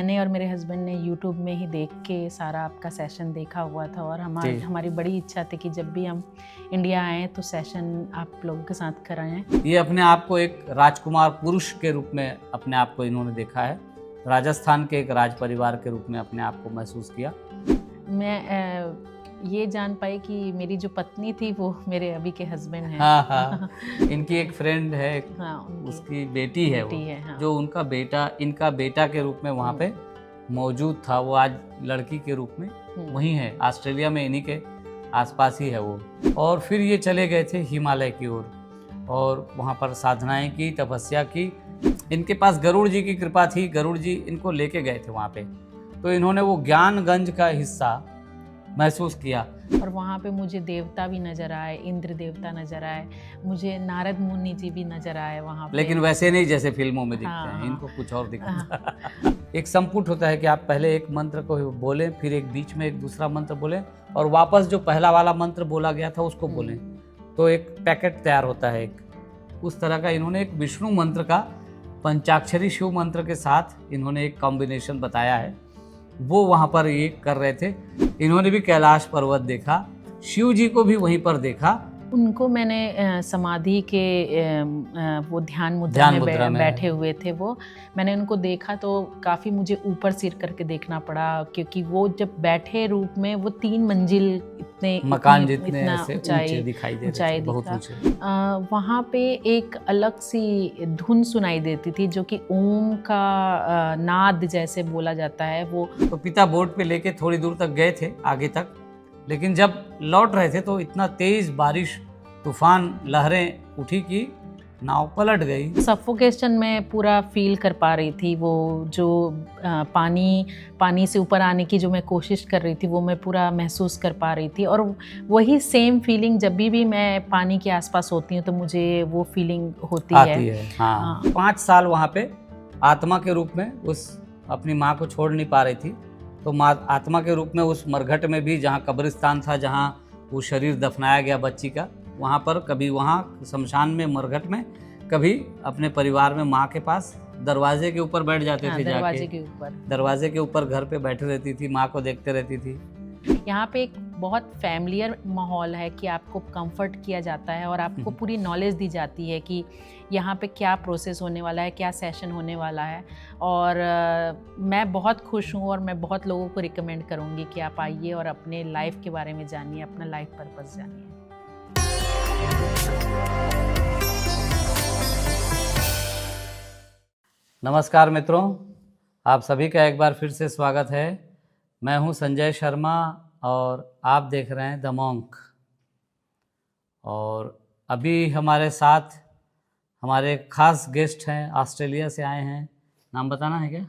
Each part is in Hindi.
मैंने और मेरे हस्बैंड ने यूट्यूब में ही देख के सारा आपका सेशन देखा हुआ था और हमारी बड़ी इच्छा थी कि जब भी हम इंडिया आएँ तो सेशन आप लोगों के साथ कराएं। ये अपने आप को एक राजकुमार पुरुष के रूप में अपने आप को इन्होंने देखा है, राजस्थान के एक राज परिवार के रूप में अपने आप को महसूस किया। मैं ये जान पाई कि मेरी जो पत्नी थी वो मेरे अभी के हस्बैंड हैं। हाँ, इनकी एक फ्रेंड है, हाँ, उसकी बेटी है वो, हाँ। जो इनका बेटा के रूप में वहाँ पे मौजूद था। वो आज लड़की के रूप में वहीं है, ऑस्ट्रेलिया में, इन्हीं के आसपास ही है वो। और फिर ये चले गए थे हिमालय की ओर और वहाँ पर साधनाएं की, तपस्या की। इनके पास गरुड़ जी की कृपा थी, गरुड़ जी इनको लेके गए थे वहाँ पे, तो इन्होंने वो ज्ञानगंज का हिस्सा महसूस किया। और वहाँ पे मुझे देवता भी नजर आए, इंद्र देवता नजर आए, मुझे नारद मुनि जी भी नजर आए वहाँ पे। लेकिन वैसे नहीं जैसे फिल्मों में दिखते हैं, इनको कुछ और दिखता। एक संपुट होता है कि आप पहले एक मंत्र को बोलें, फिर एक बीच में एक दूसरा मंत्र बोलें और वापस जो पहला वाला मंत्र बोला गया था उसको बोलें, तो एक पैकेट तैयार होता है। एक उस तरह का इन्होंने एक विष्णु मंत्र का पंचाक्षरी शिव मंत्र के साथ इन्होंने एक कॉम्बिनेशन बताया है, वो वहाँ पर ये कर रहे थे। इन्होंने भी कैलाश पर्वत देखा, शिव जी को भी वहीं पर देखा। उनको मैंने समाधि के वो ध्यान मुद्रा में बैठे हुए थे, वो मैंने उनको देखा तो काफ़ी मुझे ऊपर सिर करके देखना पड़ा, क्योंकि वो जब बैठे रूप में वो 3 मंजिल इतने मकान जितने ऐसे ऊंचे दिखाई दे रहे थे, बहुत ऊंचे। वहाँ पे एक अलग सी धुन सुनाई देती थी जो कि ओम का नाद जैसे बोला जाता है। वो तो पिता बोट पे लेके थोड़ी दूर तक गए थे, आगे तक, लेकिन जब लौट रहे थे तो इतना तेज बारिश, तूफान, लहरें उठी कि नाव पलट गई। सफोकेशन में पूरा फील कर पा रही थी, वो जो पानी से ऊपर आने की जो मैं कोशिश कर रही थी वो मैं पूरा महसूस कर पा रही थी। और वही सेम फीलिंग जब भी मैं पानी के आसपास होती हूँ तो मुझे वो फीलिंग होती है। हाँ। 5 साल वहाँ पे आत्मा के रूप में उस अपनी माँ को छोड़ नहीं पा रही थी, तो माँ आत्मा के रूप में उस मरघट में भी, जहाँ कब्रिस्तान था, जहाँ वो शरीर दफनाया गया बच्ची का, वहाँ पर कभी वहाँ शमशान में, मरघट में, कभी अपने परिवार में माँ के पास दरवाजे के ऊपर बैठ जाते थे, दरवाजे के ऊपर घर पे बैठी रहती थी, माँ को देखते रहती थी। यहाँ पे एक बहुत फैमिलियर माहौल है कि आपको कंफर्ट किया जाता है और आपको पूरी नॉलेज दी जाती है कि यहाँ पे क्या प्रोसेस होने वाला है, क्या सेशन होने वाला है। और मैं बहुत खुश हूँ और मैं बहुत लोगों को रिकमेंड करूँगी कि आप आइए और अपने लाइफ के बारे में जानिए, अपना लाइफ पर्पस जानिए। नमस्कार मित्रों, आप सभी का एक बार फिर से स्वागत है। मैं हूं संजय शर्मा और आप देख रहे हैं द मॉन्क। और अभी हमारे साथ हमारे खास गेस्ट हैं, ऑस्ट्रेलिया से आए हैं। नाम बताना है क्या?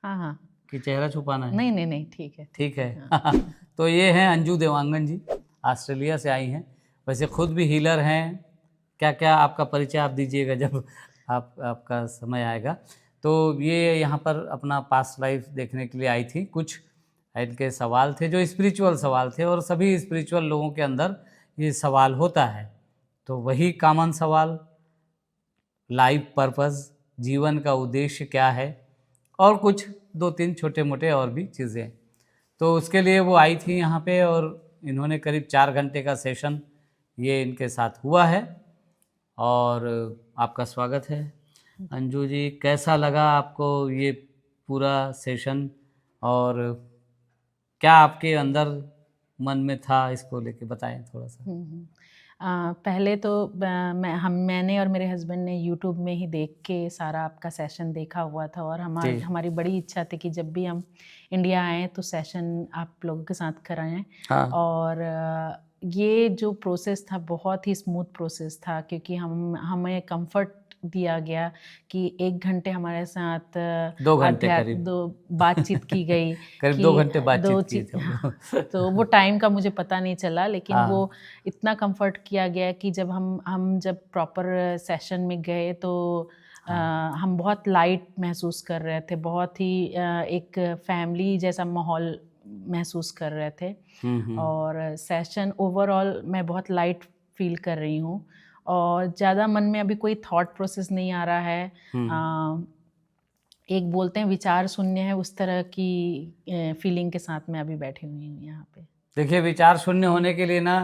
हाँ। कि चेहरा छुपाना है? नहीं, ठीक है। हाँ। तो ये हैं अंजू देवांगन जी, ऑस्ट्रेलिया से आई हैं। वैसे खुद भी हीलर हैं। क्या क्या आपका परिचय आप दीजिएगा जब आपका समय आएगा। तो ये यहाँ पर अपना पास्ट लाइफ देखने के लिए आई थी। कुछ इनके सवाल थे जो स्पिरिचुअल सवाल थे, और सभी स्पिरिचुअल लोगों के अंदर ये सवाल होता है। तो वही कॉमन सवाल, लाइफ पर्पस, जीवन का उद्देश्य क्या है, और कुछ 2-3 छोटे मोटे और भी चीज़ें। तो उसके लिए वो आई थी यहाँ पे, और इन्होंने करीब 4 घंटे का सेशन ये इनके साथ हुआ है। और आपका स्वागत है अंजू जी। कैसा लगा आपको ये पूरा सेशन, और क्या आपके अंदर मन में था, इसको लेके बताएं थोड़ा सा। पहले तो मैंने और मेरे हस्बैंड ने यूट्यूब में ही देख के सारा आपका सेशन देखा हुआ था और हमारी बड़ी इच्छा थी कि जब भी हम इंडिया आएँ तो सेशन आप लोगों के साथ कराएं। और ये जो प्रोसेस था बहुत ही स्मूथ प्रोसेस था, क्योंकि हमें कंफर्ट दिया गया कि 1 घंटे हमारे साथ 2 घंटे करीब बातचीत की गई। करीब 2 घंटे बातचीत की थी। तो वो टाइम का मुझे पता नहीं चला, लेकिन वो इतना कंफर्ट किया गया कि जब हम जब प्रॉपर सेशन में गए तो हम बहुत लाइट महसूस कर रहे थे, बहुत ही एक फैमिली जैसा माहौल महसूस कर रहे थे। और सेशन ओवरऑल मैं बहुत लाइट फील कर रही हूँ, और ज़्यादा मन में अभी कोई थॉट प्रोसेस नहीं आ रहा है। एक बोलते हैं विचार शून्य है, उस तरह की फीलिंग के साथ मैं अभी बैठी हुई हूँ यहाँ पे। देखिए, विचार शून्य होने के लिए ना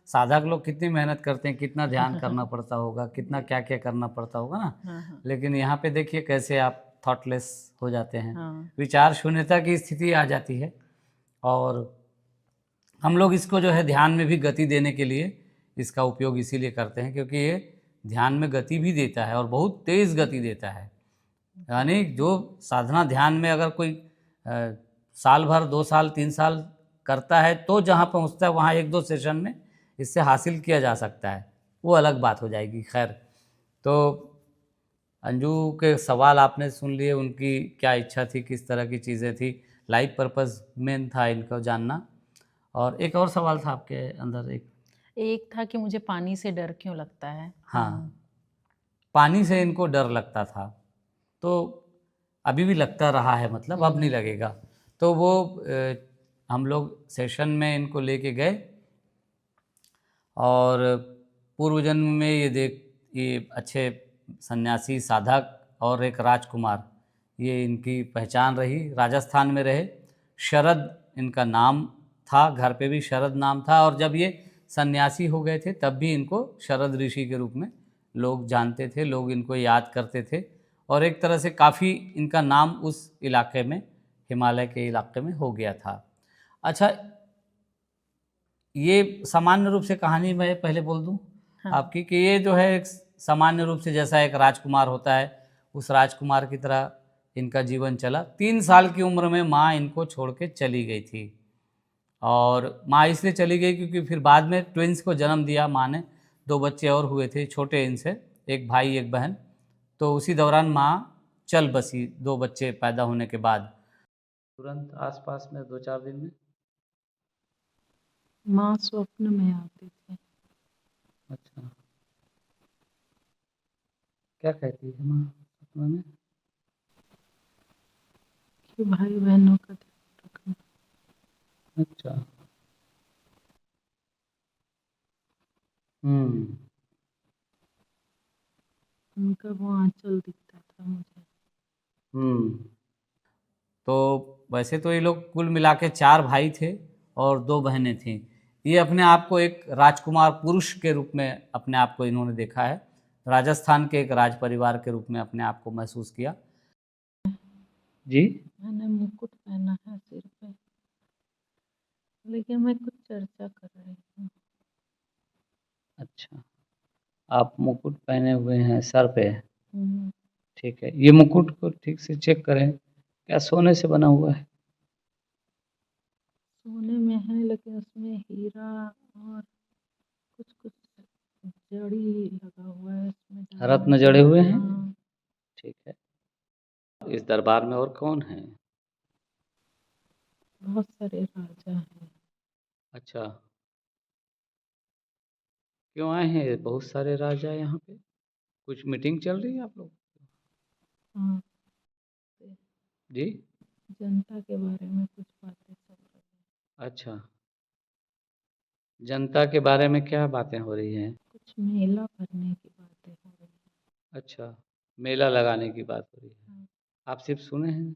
साधक लोग कितनी मेहनत करते हैं, कितना ध्यान करना पड़ता होगा, कितना क्या क्या करना पड़ता होगा ना। हाँ हाँ लेकिन यहाँ पे देखिए कैसे आप थॉटलेस हो जाते हैं, हाँ। विचार शून्यता की स्थिति आ जाती है। और हम लोग इसको जो है ध्यान में भी गति देने के लिए इसका उपयोग इसीलिए करते हैं, क्योंकि ये ध्यान में गति भी देता है और बहुत तेज़ गति देता है। यानी जो साधना ध्यान में अगर कोई साल भर 2 साल 3 साल करता है तो जहाँ पहुँचता है वहाँ 1-2 सेशन में इससे हासिल किया जा सकता है, वो अलग बात हो जाएगी। खैर, तो अंजू के सवाल आपने सुन लिए, उनकी क्या इच्छा थी, किस तरह की चीज़ें थी, लाइफ पर्पस मेन था इनको जानना। और एक और सवाल था आपके अंदर एक था कि मुझे पानी से डर क्यों लगता है। हाँ, पानी से इनको डर लगता था, तो अभी भी लगता रहा है, मतलब अब नहीं लगेगा। तो वो हम लोग सेशन में इनको लेके गए और पूर्व जन्म में ये अच्छे सन्यासी साधक और एक राजकुमार, ये इनकी पहचान रही। राजस्थान में रहे, शरद इनका नाम था, घर पे भी शरद नाम था। और जब ये सन्यासी हो गए थे तब भी इनको शरद ऋषि के रूप में लोग जानते थे, लोग इनको याद करते थे। और एक तरह से काफ़ी इनका नाम उस इलाके में, हिमालय के इलाके में हो गया था। अच्छा, ये सामान्य रूप से कहानी मैं पहले बोल दूं आपकी, कि ये जो है एक सामान्य रूप से जैसा एक राजकुमार होता है उस राजकुमार की तरह इनका जीवन चला। 3 साल की उम्र में माँ इनको छोड़ के चली गई थी। और माँ इसलिए चली गई क्योंकि फिर बाद में ट्विंस को जन्म दिया माँ ने, 2 बच्चे और हुए थे छोटे इनसे, एक भाई एक बहन। तो उसी दौरान माँ चल बसी 2 बच्चे पैदा होने के बाद, तुरंत आसपास में 2-4 दिन में। माँ स्वप्न में आती थी। अच्छा, क्या कहती है माँ सपना में? कि भाई बहनों का ध्यान रखना। अच्छा। हम्म। उनका वो आंचल दिखता था मुझे। तो वैसे तो ये लोग कुल मिला के 4 भाई थे और 2 बहनें थीं। ये अपने आप को एक राजकुमार पुरुष के रूप में अपने आप को इन्होंने देखा है, राजस्थान के एक राज परिवार के रूप में अपने आप को महसूस किया। जी, मैंने मुकुट पहना है सिर पे, लेकिन मैं कुछ चर्चा कर रही हूँ। अच्छा, आप मुकुट पहने हुए हैं सर पे, ठीक है। ये मुकुट को ठीक से चेक करें, क्या सोने से बना हुआ है? सोने में है, लेकिन उसमें हीरा और कुछ कुछ जड़ी लगा हुआ है इसमें। रत्न जड़े हुए हैं, हाँ। ठीक है। इस दरबार में और कौन है? बहुत सारे राजा हैं। अच्छा, क्यों आए हैं बहुत सारे राजा यहाँ पे? कुछ मीटिंग चल रही है आप लोग? हाँ, जी, जनता के बारे में कुछ बातें चल रही हैं। अच्छा। जनता के बारे में क्या बातें हो रही हैं? कुछ मेला भरने की बातें हो रही हैं। अच्छा, मेला लगाने की बात हो रही है। हाँ, आप सिर्फ सुने हैं,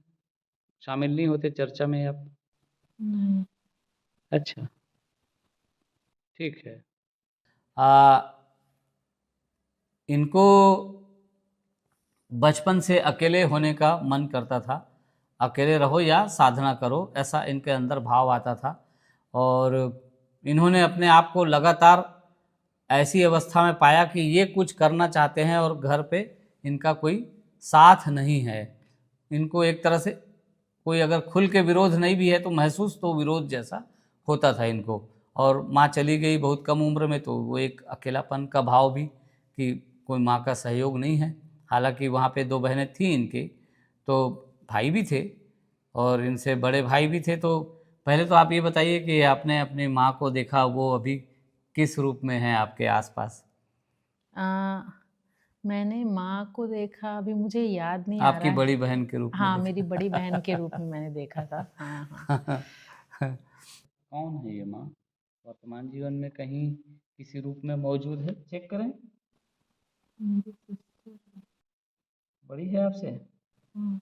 शामिल नहीं होते चर्चा में आप? नहीं। अच्छा, ठीक है। आ, इनको बचपन से अकेले होने का मन करता था, अकेले रहो या साधना करो, ऐसा इनके अंदर भाव आता था। और इन्होंने अपने आप को लगातार ऐसी अवस्था में पाया कि ये कुछ करना चाहते हैं और घर पे इनका कोई साथ नहीं है। इनको एक तरह से कोई अगर खुल के विरोध नहीं भी है तो महसूस तो विरोध जैसा होता था इनको। और माँ चली गई बहुत कम उम्र में, तो वो एक अकेलापन का भाव भी कि कोई माँ का सहयोग नहीं है। हालांकि वहाँ पे 2 बहनें थीं इनकी, तो भाई भी थे और इनसे बड़े भाई भी थे। तो पहले तो आप ये बताइए कि आपने अपनी माँ को देखा, वो अभी किस रूप में है आपके आसपास? मैंने माँ को देखा, अभी मुझे याद नहीं आ आपकी रहा है। बड़ी बहन के रूप में हाँ, मेरी बड़ी बहन के रूप में देखा। मैंने देखा था। हाँ हाँ। कौन है ये माँ? वर्तमान जीवन में कहीं किसी रूप में मौजूद है? चेक करें। मेरी सिस्टर। बड़ी है आपसे? हाँ।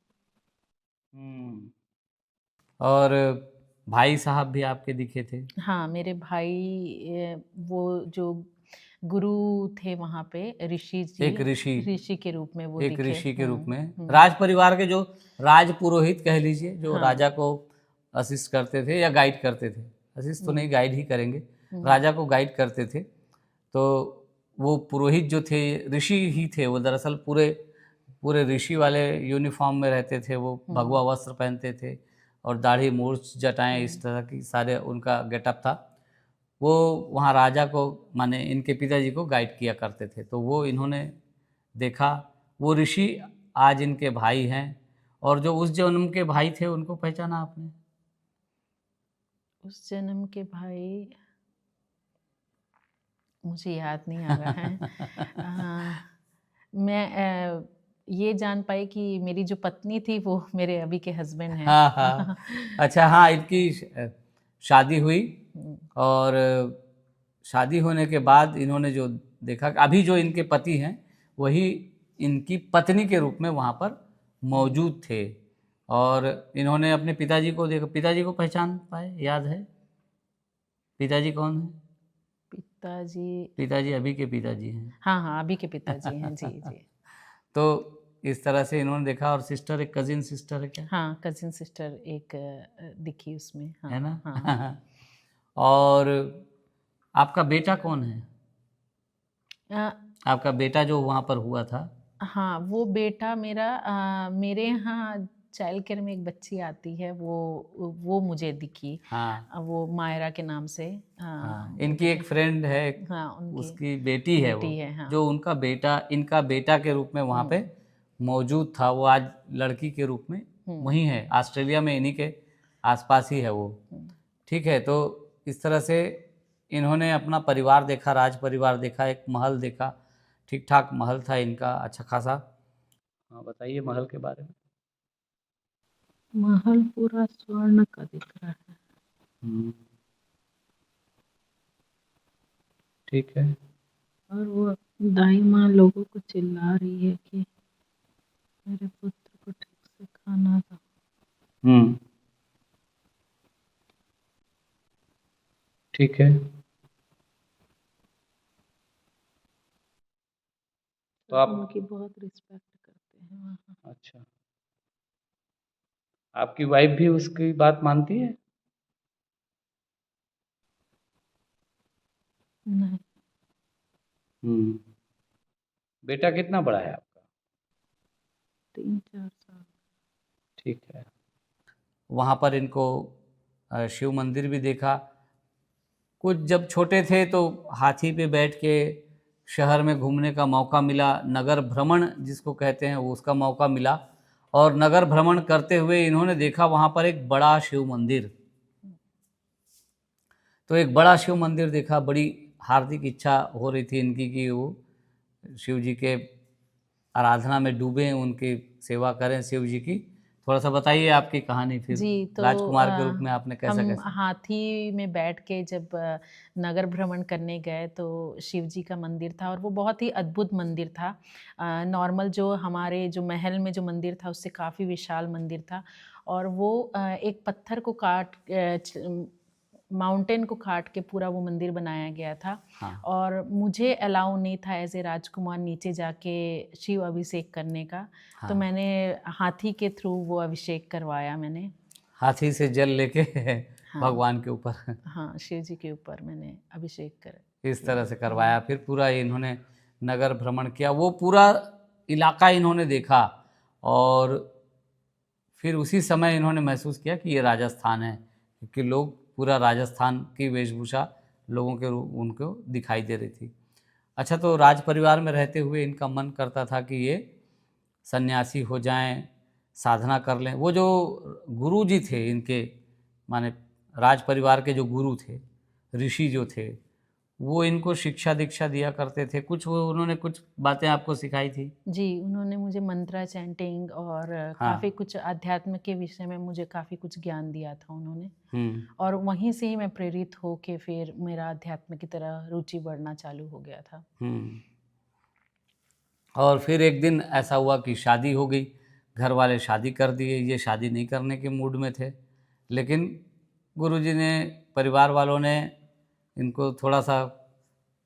और भाई साहब भी आपके दिखे थे? हाँ, मेरे भाई वो जो गुरु थे वहाँ पे, ऋषि जी, एक ऋषि, ऋषि के रूप में वो एक दिखे। ऋषि के रूप में, हुँ। राज परिवार के जो राज पुरोहित कह लीजिए, जो हाँ। राजा को असिस्ट करते थे या गाइड करते थे, असिस्ट तो नहीं, गाइड ही करेंगे, राजा को गाइड करते थे। तो वो पुरोहित जो थे ऋषि ही थे, वो दरअसल पूरे पूरे ऋषि वाले यूनिफॉर्म में रहते थे, वो भगवा वस्त्र पहनते थे और दाढ़ी मूछ जटाएं इस तरह की सारे उनका गेटअप था। वो वहाँ राजा को, माने इनके पिताजी को गाइड किया करते थे। तो वो इन्होंने देखा, वो ऋषि आज इनके भाई हैं। और जो उस जन्म के भाई थे उनको पहचाना आपने? उस जन्म के भाई मुझे याद नहीं आ रहा है। मैं ये जान पाई कि मेरी जो पत्नी थी वो मेरे अभी के हस्बैंड हैं। हाँ हाँ, अच्छा, हाँ, इनकी शादी हुई और शादी होने के बाद इन्होंने जो देखा, अभी जो इनके पति हैं वही इनकी पत्नी के रूप में वहाँ पर मौजूद थे। और इन्होंने अपने पिताजी को देखा, पिताजी को पहचान पाए, याद है पिताजी कौन है? पिताजी, पिताजी अभी के पिताजी हैं। हाँ, हाँ, अभी के पिताजी हैं। जी, जी। तो इस तरह से इन्होंने देखा। और सिस्टर, एक कजिन सिस्टर है क्या? हाँ, कज़िन सिस्टर एक दिखी उसमें। है हाँ, ना? हाँ। और आपका बेटा कौन है? अ, आपका बेटा जो वहाँ पर हुआ था? हाँ, वो बेटा मेरा मेरे यहाँ चाइल्ड केयर में एक बच्ची आती है, वो मुझे दिखी। हाँ वो मायरा के नाम से। हाँ, वो इनकी दिखे। एक फ्रेंड है, हाँ, उनकी उसकी बेटी है वो, बेटी है। हाँ। जो उनका बेटा, इनका बेटा के रूप में वहाँ पे मौजूद था। वो आज लड़की के रूप में वहीं है, ऑस्ट्रेलिया में, इन्हीं के आसपास ही है वो। ठीक है, तो इस तरह से इन्होंने अपना परिवार देखा, राज परिवार देखा, एक महल देखा, ठीक ठाक महल था इनका, अच्छा खासा। हाँ, बताइए महल के बारे में। महल पूरा स्वर्ण का दिख रहा है। ठीक है। और वो दाई माँ लोगों को चिल्ला रही है कि मेरे पुत्र को ठीक से खाना दो। ठीक है। तो आप उनकी बहुत रिस्पेक्ट करते हैं वहाँ। अच्छा, आपकी वाइफ भी उसकी बात मानती है? नहीं। बेटा कितना बड़ा है आपका? 3-4 साल। ठीक है। वहाँ पर इनको शिव मंदिर भी देखा। कुछ जब छोटे थे तो हाथी पे बैठ के शहर में घूमने का मौका मिला, नगर भ्रमण जिसको कहते हैं वो, उसका मौका मिला। और नगर भ्रमण करते हुए इन्होंने देखा वहाँ पर एक बड़ा शिव मंदिर। तो एक बड़ा शिव मंदिर देखा, बड़ी हार्दिक इच्छा हो रही थी इनकी कि वो शिव जी के आराधना में डूबें, उनकी सेवा करें शिव जी की। थोड़ा सा बताइए आपकी कहानी फिर, जी, तो राजकुमार के रूप में आपने कैसा हम कैसा? हाथी में बैठ के जब नगर भ्रमण करने गए तो शिव जी का मंदिर था और वो बहुत ही अद्भुत मंदिर था। नॉर्मल जो हमारे जो महल में जो मंदिर था उससे काफ़ी विशाल मंदिर था। और वो एक पत्थर को माउंटेन को काट के पूरा वो मंदिर बनाया गया था। हाँ और मुझे अलाउ नहीं था एज ए राजकुमार नीचे जाके शिव अभिषेक करने का। तो हाँ, मैंने हाथी के थ्रू वो अभिषेक करवाया मैंने। हाथी से जल लेके हाँ, भगवान के ऊपर हाँ, शिव जी के ऊपर मैंने अभिषेक कर इस किया। तरह से करवाया। फिर पूरा इन्होंने नगर भ्रमण किया, वो पूरा इलाका इन्होंने देखा। और फिर उसी समय इन्होंने महसूस किया कि ये राजस्थान है, क्योंकि लोग, पूरा राजस्थान की वेशभूषा लोगों के रूप उनको दिखाई दे रही थी। अच्छा, तो राज परिवार में रहते हुए इनका मन करता था कि ये सन्यासी हो जाएं, साधना कर लें। वो जो गुरु जी थे इनके, माने राज परिवार के जो गुरु थे, ऋषि जो थे, वो इनको शिक्षा दीक्षा दिया करते थे। कुछ वो उन्होंने कुछ बातें आपको सिखाई थी? जी, उन्होंने मुझे मंत्रा चैंटिंग और काफ़ी हाँ। कुछ अध्यात्म के विषय में मुझे काफ़ी कुछ ज्ञान दिया था उन्होंने। हम्म। और वहीं से ही मैं प्रेरित होके फिर मेरा अध्यात्म की तरह रुचि बढ़ना चालू हो गया था। हम्म। और फिर एक दिन ऐसा हुआ कि शादी हो गई। घर वाले शादी कर दिए, ये शादी नहीं करने के मूड में थे, लेकिन गुरुजी ने, परिवार वालों ने इनको थोड़ा सा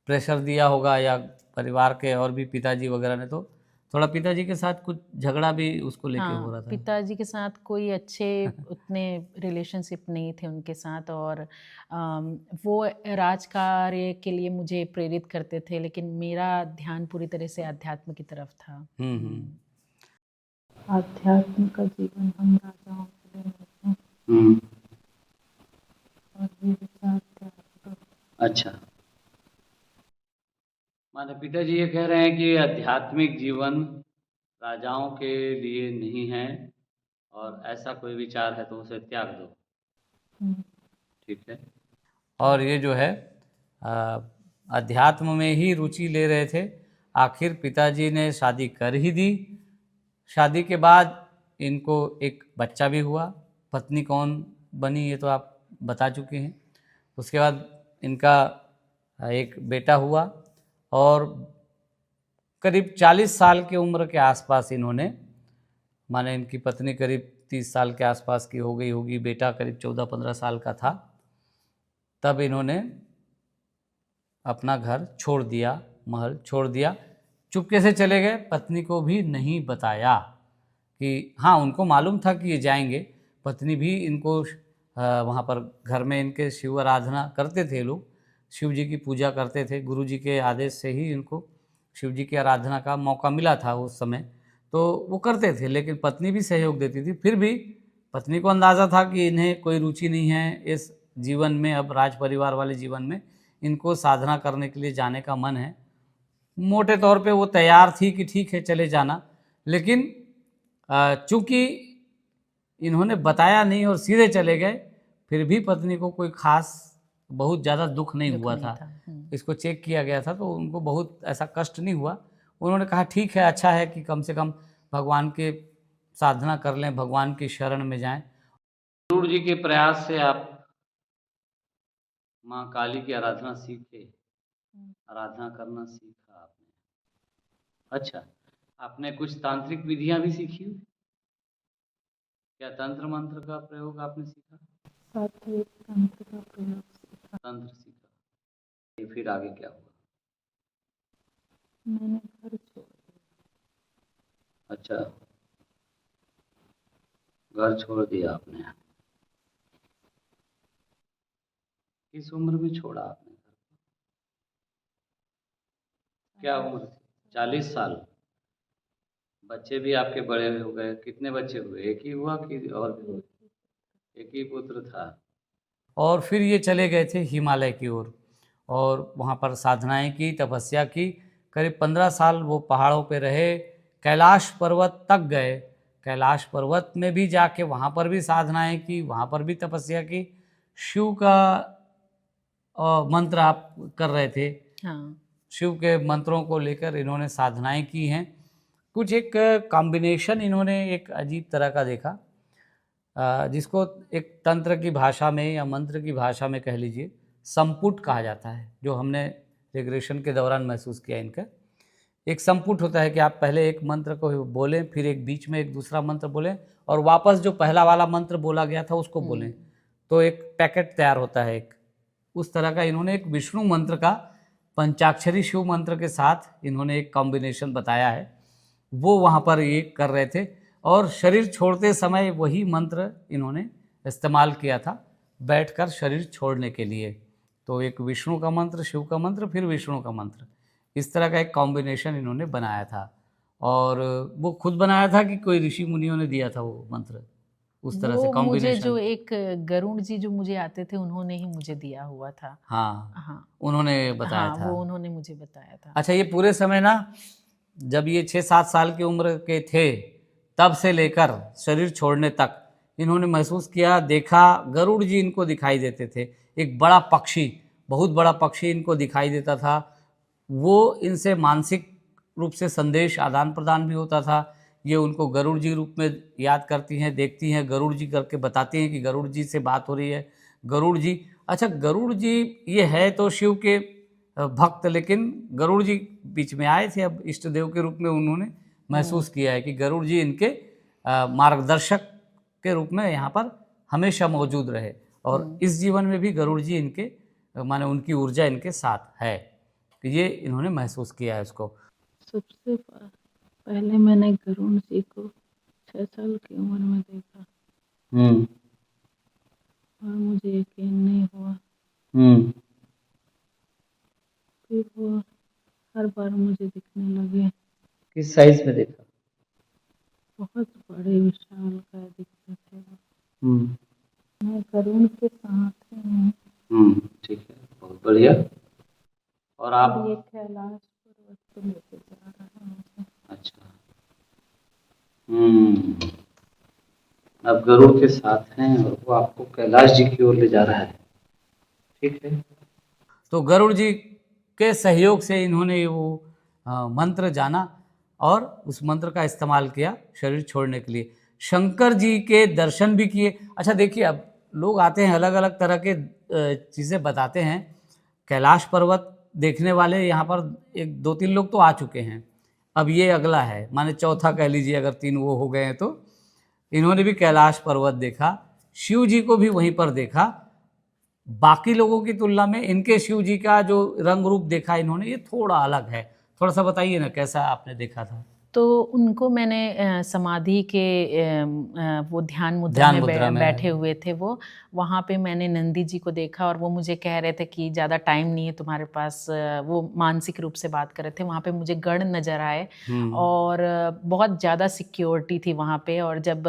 प्रेशर दिया होगा, या परिवार के और भी पिताजी वगैरह ने, तो थोड़ा पिताजी के साथ कुछ झगड़ा भी उसको लेके हो रहा हाँ, था। पिताजी के साथ कोई अच्छे उतने रिलेशनशिप नहीं थे उनके साथ, और वो राजकार्य के लिए मुझे प्रेरित करते थे, लेकिन मेरा ध्यान पूरी तरह से अध्यात्म की तरफ था। आध्यात्म का जीवन हम राजाओं के लिए नहीं है, और ये विचार त्याग। अच्छा, माता पिताजी ये कह रहे हैं कि आध्यात्मिक जीवन राजाओं के लिए नहीं है, और ऐसा कोई विचार है तो उसे त्याग दो। ठीक है। और ये जो है अध्यात्म में ही रुचि ले रहे थे। आखिर पिताजी ने शादी कर ही दी। शादी के बाद इनको एक बच्चा भी हुआ। पत्नी कौन बनी ये तो आप बता चुके हैं। उसके बाद इनका एक बेटा हुआ, और करीब 40 साल की उम्र के आसपास इन्होंने, माने इनकी पत्नी करीब 30 साल के आसपास की हो गई होगी, बेटा करीब 14-15 साल का था, तब इन्होंने अपना घर छोड़ दिया, महल छोड़ दिया, चुपके से चले गए। पत्नी को भी नहीं बताया कि, हाँ उनको मालूम था कि ये जाएंगे। पत्नी भी इनको वहाँ पर घर में इनके शिव आराधना करते थे, लोग शिव जी की पूजा करते थे। गुरु जी के आदेश से ही इनको शिव जी की आराधना का मौका मिला था उस समय, तो वो करते थे, लेकिन पत्नी भी सहयोग देती थी। फिर भी पत्नी को अंदाज़ा था कि इन्हें कोई रुचि नहीं है इस जीवन में, अब राज परिवार वाले जीवन में इनको साधना करने के लिए जाने का मन है। मोटे तौर पे वो तैयार थी कि ठीक है चले जाना, लेकिन चूँकि इन्होंने बताया नहीं और सीधे चले गए, फिर भी पत्नी को कोई खास बहुत ज़्यादा दुख नहीं हुआ था। इसको चेक किया गया था तो उनको बहुत ऐसा कष्ट नहीं हुआ। उन्होंने कहा ठीक है, अच्छा है कि कम से कम भगवान के साधना कर लें, भगवान की शरण में जाएं। गुरु जी के प्रयास से आप माँ काली की आराधना सीखे, आराधना करना सीखा आपने। अच्छा, आपने कुछ तांत्रिक विधियां भी सीखी? क्या तंत्र मंत्र का प्रयोग आपने सीखा? सात्विक तंत्र का प्रयोग सीखा। तंत्र सीखा। फिर आगे क्या हुआ? मैंने घर छोड़ दिया। अच्छा, घर छोड़ दिया आपने। किस उम्र में छोड़ा आपने घर? क्या उम्र थी? 40 साल। बच्चे भी आपके बड़े हो गए। कितने बच्चे हुए? एक ही हुआ कि और भी हुए? एक ही पुत्र था। और फिर ये चले गए थे हिमालय की ओर, और वहाँ पर साधनाएं की, तपस्या की। करीब 15 साल वो पहाड़ों पे रहे। कैलाश पर्वत तक गए। कैलाश पर्वत में भी जाके वहाँ पर भी साधनाएं की, वहाँ पर भी तपस्या की। शिव का मंत्र आप कर रहे थे। हाँ, शिव के मंत्रों को लेकर इन्होंने साधनाएं की हैं। कुछ एक कॉम्बिनेशन इन्होंने एक अजीब तरह का देखा, जिसको एक तंत्र की भाषा में या मंत्र की भाषा में कह लीजिए संपुट कहा जाता है, जो हमने रिग्रेशन के दौरान महसूस किया। इनका एक संपुट होता है कि आप पहले एक मंत्र को बोलें, फिर एक बीच में एक दूसरा मंत्र बोलें, और वापस जो पहला वाला मंत्र बोला गया था उसको बोलें, तो एक पैकेट तैयार होता है। एक उस तरह का इन्होंने एक विष्णु मंत्र का पंचाक्षरी शिव मंत्र के साथ इन्होंने एक कॉम्बिनेशन बताया है, वो वहाँ पर ये कर रहे थे। और शरीर छोड़ते समय वही मंत्र इन्होंने इस्तेमाल किया था, बैठकर शरीर छोड़ने के लिए। तो एक विष्णु का मंत्र, शिव का मंत्र, फिर विष्णु का मंत्र, इस तरह का एक कॉम्बिनेशन इन्होंने बनाया था। और वो खुद बनाया था कि कोई ऋषि मुनियों ने दिया था वो मंत्र उस तरह से वो मुझे कॉम्बिनेशन? जो एक गरुड़ जी जो मुझे आते थे उन्होंने ही मुझे दिया हुआ था। हाँ, हाँ, उन्होंने बताया हाँ, था। वो उन्होंने मुझे बताया था। अच्छा, ये पूरे समय ना, जब ये 6-7 साल की उम्र के थे तब से लेकर शरीर छोड़ने तक इन्होंने महसूस किया, देखा, गरुड़ जी इनको दिखाई देते थे। एक बड़ा पक्षी, बहुत बड़ा पक्षी इनको दिखाई देता था। वो इनसे मानसिक रूप से संदेश आदान प्रदान भी होता था। ये उनको गरुड़ जी रूप में याद करती हैं, देखती हैं, गरुड़ जी करके बताती हैं कि गरुड़ जी से बात हो रही है। गरुड़ जी, अच्छा गरुड़ जी ये है तो शिव के भक्त, लेकिन गरुड़ जी बीच में आए थे, अब इष्ट देव के रूप में उन्होंने महसूस किया है कि गरुड़ जी इनके मार्गदर्शक के रूप में यहाँ पर हमेशा मौजूद रहे, और इस जीवन में भी गरुड़ जी इनके माने उनकी ऊर्जा इनके साथ है, कि ये इन्होंने महसूस किया है उसको। सबसे पहले मैंने गरुड़ जी को 6 साल की उम्र में देखा और मुझे यकीन नहीं हुआ। फिर वो हर बार मुझे दिखने लगे। किस साइज में देखा? बहुत बड़े विशालकाय दिखते थे वो। मैं गरुड़ के साथ ही हूँ। ठीक है, बहुत बढ़िया। और और आप? ये कैलाश पर्वत पे लेके जा रहा है मुझे। अच्छा। अब गरुड़ के साथ हैं और वो आपको कैलाश जी की ओर ले जा रहा है। ठीक है। तो गरुड़ जी के सहयोग से इन्होंने वो मंत्र जाना और उस मंत्र का इस्तेमाल किया शरीर छोड़ने के लिए। शंकर जी के दर्शन भी किए। अच्छा देखिए, अब लोग आते हैं, अलग अलग तरह के चीज़ें बताते हैं। कैलाश पर्वत देखने वाले यहाँ पर 1-2-3 लोग तो आ चुके हैं, अब ये अगला है, माने चौथा कह लीजिए, अगर 3 वो हो गए हैं तो इन्होंने भी कैलाश पर्वत देखा, शिव जी को भी वहीं पर देखा। बाकी लोगों की तुलना में इनके शिव जी का जो रंग रूप देखा इन्होंने, ये थोड़ा अलग है। थोड़ा सा बताइए ना, कैसा आपने देखा था? तो उनको मैंने समाधि के वो ध्यान मुद्रा ध्यान में मुद्रा में बैठे है। हुए थे वो। वहाँ पे मैंने नंदी जी को देखा और वो मुझे कह रहे थे कि ज़्यादा टाइम नहीं है तुम्हारे पास। वो मानसिक रूप से बात कर रहे थे। वहाँ पे मुझे गढ़ नज़र आए और बहुत ज़्यादा सिक्योरिटी थी वहाँ पे। और जब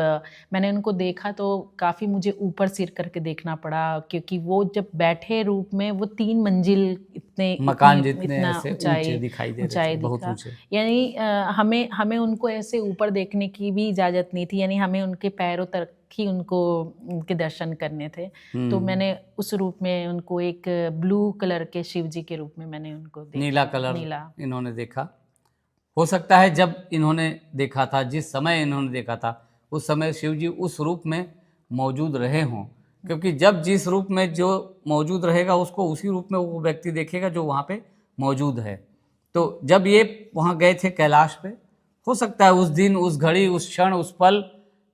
मैंने उनको देखा तो काफ़ी मुझे ऊपर सिर करके देखना पड़ा, क्योंकि वो जब बैठे रूप में वो 3 मंजिल मकान जितने इतना ऐसे ऊंचे दिखाई दे रहे थे, बहुत दिखा। ऊंचे। यानी हमें उनको ऐसे ऊपर देखने की भी इजाज़त नहीं थी, यानी हमें उनके पैरों तक ही उनके दर्शन करने थे। तो मैंने उस रूप में उनको एक ब्लू कलर के शिव जी के रूप में मैंने उनको देखा। नीला कलर नीला। इन्होंने देखा। हो सकता है जब इन्होंने देखा था, जिस समय इन्होंने देखा था, उस समय शिव जी उस रूप में मौजूद रहे हों, क्योंकि जब जिस रूप में जो मौजूद रहेगा उसको उसी रूप में वो व्यक्ति देखेगा जो वहाँ पे मौजूद है। तो जब ये वहाँ गए थे कैलाश पे, हो सकता है उस दिन, उस घड़ी, उस क्षण, उस पल,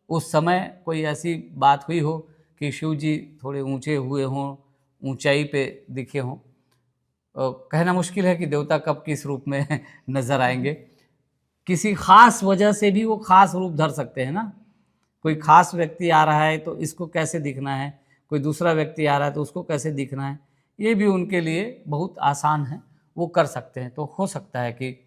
उस समय कोई ऐसी बात हुई हो कि शिव जी थोड़े ऊंचे हुए हों, ऊंचाई पे दिखे हों। कहना मुश्किल है कि देवता कब किस रूप में नजर आएंगे। किसी खास वजह से भी वो खास रूप धर सकते हैं ना। कोई खास व्यक्ति आ रहा है तो इसको कैसे दिखना है, कोई दूसरा व्यक्ति आ रहा है तो उसको कैसे दिखना है, ये भी उनके लिए बहुत आसान है, वो कर सकते हैं। तो हो सकता है कि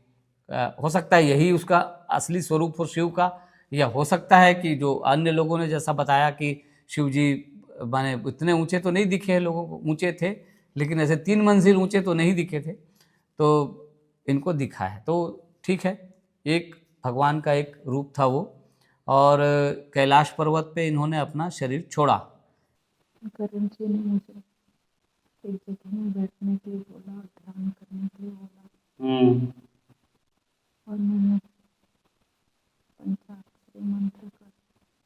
हो सकता है यही उसका असली स्वरूप हो शिव का, या हो सकता है कि जो अन्य लोगों ने जैसा बताया कि शिव जी माने इतने ऊंचे तो नहीं दिखे हैं लोगों को, ऊंचे थे लेकिन ऐसे 3 मंजिल ऊंचे तो नहीं दिखे थे, तो इनको दिखा है। तो ठीक है, एक भगवान का एक रूप था वो। और कैलाश पर्वत पे इन्होंने अपना शरीर छोड़ा। गरुड़ जी ने मुझे एक जगह में बैठने के लिए बोला और ध्यान करने के लिए बोला। और मैंने पंचाक्षरी मंत्र का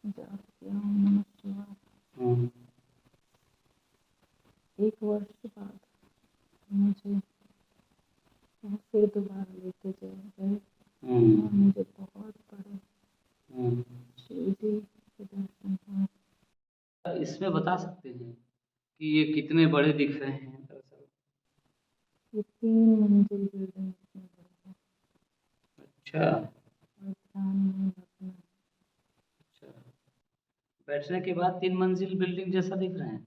जाप किया, ओम नमः शिवाय। 1 वर्ष बाद मुझे वो फिर दोबारा लेके गए और मुझे बहुत बड़े शिव जी के दर्शन हुए। इसमें बता सकते हैं कि ये कितने बड़े दिख रहे हैं? दरअसल ये 3 मंजिल बिल्डिंग में बड़ी है। अच्छा। और ध्यान में लगना। अच्छा, बैठने के बाद 3 मंजिल बिल्डिंग जैसा दिख रहे हैं?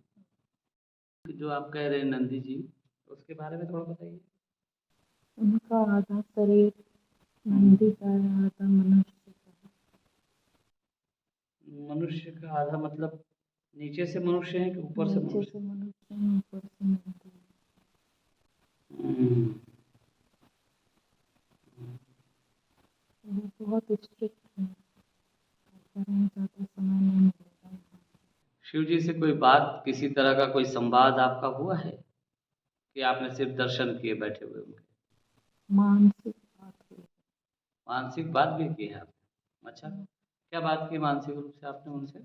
जो आप कह रहे हैं नंदी जी, उसके बारे में थोड़ा बताइए। उनका आधा शरीर नंदी का है, आधा मनुष्य का है। मनुष्य का आधा मतलब नीचे से मनुष्य है कि ऊपर से नीचे मनुष्य? से मनुष्य है, ऊपर से नंदी है। वो बहुत स्ट्रिक्ट है, करें ज़्यादा समय नहीं मिलेगा। शिव जी से कोई बात, किसी तरह का कोई संवाद आपका हुआ है कि आपने सिर्फ दर्शन किए बैठे हुए उनके? मानसिक बात हुई। मानसिक बात भी की है आपने? अच्छा, क्या बात की मानसिक रूप से आपने उनसे?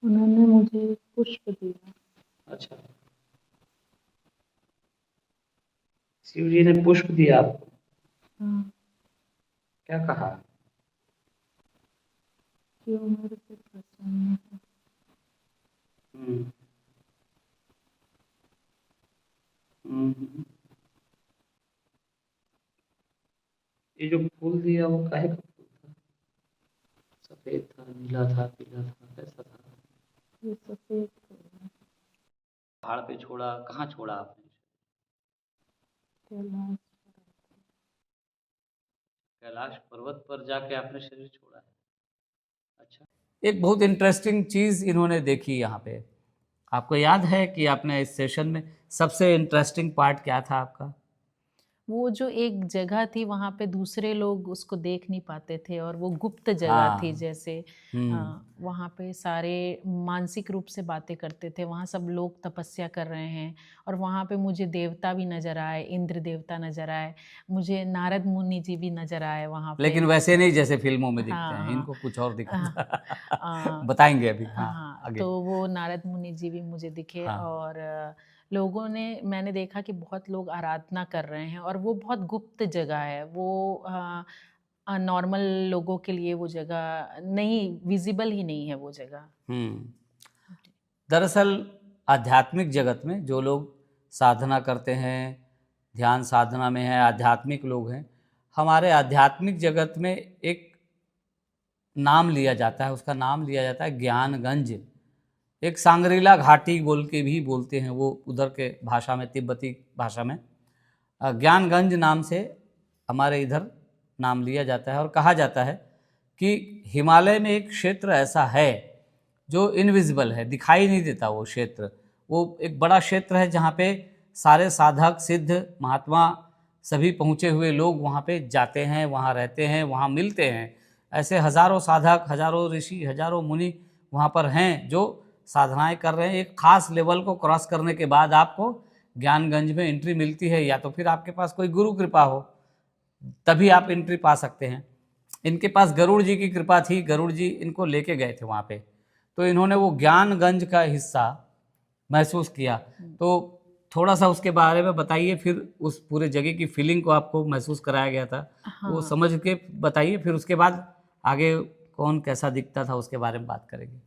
उन्होंने मुझे पुष्प दिया। अच्छा, शिव जी ने पुष्प दिया आपको? हाँ, क्या कहा? जो मेरे से प्रसन्न है। हम्म, हम्म। ये जो फूल दिया वो काहे का फूल था? सफेद था, नीला था, पीला था, कैसा था? ये सफेद फूल है। पहाड़ पे छोड़ा, कहाँ छोड़ा आपने? कैलाश कैलाश पर्वत पर जाके आपने शरीर छोड़ा है। अच्छा, एक बहुत इंटरेस्टिंग चीज इन्होंने देखी यहाँ पे। आपको याद है कि आपने इस सेशन में सबसे इंटरेस्टिंग पार्ट क्या था आपका? वो जो एक जगह थी वहाँ पे दूसरे लोग उसको देख नहीं पाते थे और वो गुप्त जगह थी, हाँ। जैसे हम्म, वहाँ पे सारे मानसिक रूप से बातें करते थे, वहाँ सब लोग तपस्या कर रहे हैं और वहाँ पे मुझे देवता भी नज़र आए, इंद्र देवता नज़र आए, मुझे नारद मुनि जी भी नज़र आए वहाँ पे। लेकिन वैसे नहीं जैसे फिल्मों में दिखते हाँ हैं, हाँ। इनको कुछ और दिखा अ, था। अ, बताएंगे अभी, हाँ हाँ, आगे। तो वो नारद मुनि जी भी मुझे दिखे हाँ। और लोगों ने, मैंने देखा कि बहुत लोग आराधना कर रहे हैं और वो बहुत गुप्त जगह है, वो नॉर्मल लोगों के लिए वो जगह नहीं, विजिबल ही नहीं है वो जगह। दरअसल आध्यात्मिक जगत में जो लोग साधना करते हैं, ध्यान साधना में हैं, आध्यात्मिक लोग हैं, हमारे आध्यात्मिक जगत में एक नाम लिया जाता है, उसका नाम लिया जाता है ज्ञानगंज। एक सांगरीला घाटी बोल के भी बोलते हैं वो, उधर के भाषा में, तिब्बती भाषा में ज्ञानगंज नाम से हमारे इधर नाम लिया जाता है। और कहा जाता है कि हिमालय में एक क्षेत्र ऐसा है जो इनविजिबल है, दिखाई नहीं देता वो क्षेत्र। वो एक बड़ा क्षेत्र है जहाँ पे सारे साधक, सिद्ध, महात्मा, सभी पहुँचे हुए लोग वहाँ पे जाते हैं, वहाँ रहते हैं, वहाँ मिलते हैं। ऐसे हजारों साधक, हजारों ऋषि, हजारों मुनि वहाँ पर हैं जो साधनाएं कर रहे हैं। एक खास लेवल को क्रॉस करने के बाद आपको ज्ञानगंज में एंट्री मिलती है, या तो फिर आपके पास कोई गुरु कृपा हो तभी आप एंट्री पा सकते हैं। इनके पास गरुड़ जी की कृपा थी, गरुड़ जी इनको लेके गए थे वहाँ पे, तो इन्होंने वो ज्ञानगंज का हिस्सा महसूस किया। तो थोड़ा सा उसके बारे में बताइए, फिर उस पूरे जगह की फीलिंग को आपको महसूस कराया गया था, वो हाँ, समझ के बताइए, फिर उसके बाद आगे कौन कैसा दिखता था उसके बारे में बात करेंगे।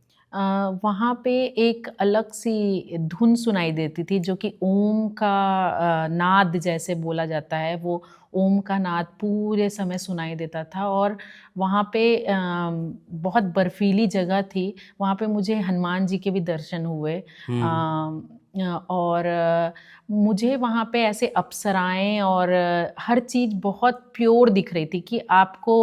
वहाँ पे एक अलग सी धुन सुनाई देती थी जो कि ओम का नाद जैसे बोला जाता है, वो ओम का नाद पूरे समय सुनाई देता था। और वहाँ पे बहुत बर्फीली जगह थी, वहाँ पे मुझे हनुमान जी के भी दर्शन हुए। और मुझे वहाँ पे ऐसे अप्सराएं और हर चीज़ बहुत प्योर दिख रही थी कि आपको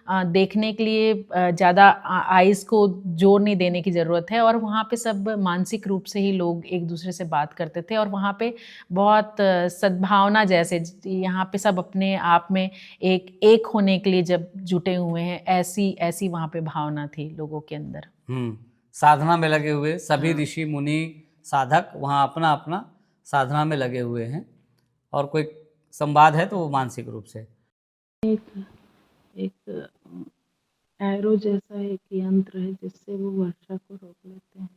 देखने के लिए ज़्यादा आइज़ को जोर नहीं देने की ज़रूरत है। और वहाँ पे सब मानसिक रूप से ही लोग एक दूसरे से बात करते थे और वहाँ पे बहुत सद्भावना जैसे, यहाँ पे सब अपने आप में एक होने के लिए जब जुटे हुए हैं, ऐसी ऐसी वहाँ पे भावना थी लोगों के अंदर। साधना में लगे हुए सभी हाँ। ऋषि मुनि साधक वहाँ अपना अपना साधना में लगे हुए हैं, और कोई संवाद है तो वो मानसिक रूप से। एक एरो जैसा एक यंत्र है जिससे वो वर्षा को रोक लेते हैं।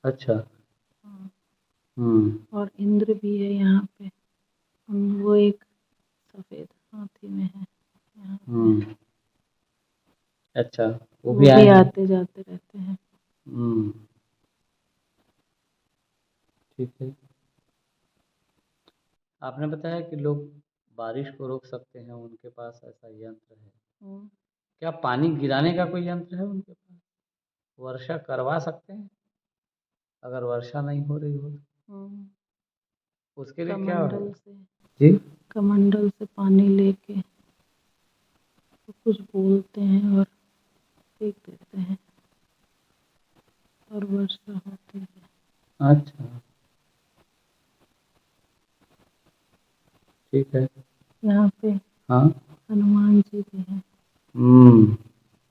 अच्छा। हाँ, हम्म। और इंद्र भी है यहाँ पे। वो एक सफेद हाथी में है यहाँ पे। अच्छा, वो वो भी आए भी हैं। आते जाते रहते हैं। ठीक है। आपने बताया कि लोग बारिश को रोक सकते हैं, उनके पास ऐसा यंत्र है। क्या पानी गिराने का कोई यंत्र है उनके पास? वर्षा करवा सकते हैं अगर वर्षा नहीं हो रही हो तो? उसके लिए क्या है? कमंडल से जी। कमंडल से पानी लेके तो कुछ बोलते हैं और फेंक देते हैं और वर्षा होती है। अच्छा, ठीक है। यहाँ पे हाँ। हनुमान जी भी हैं।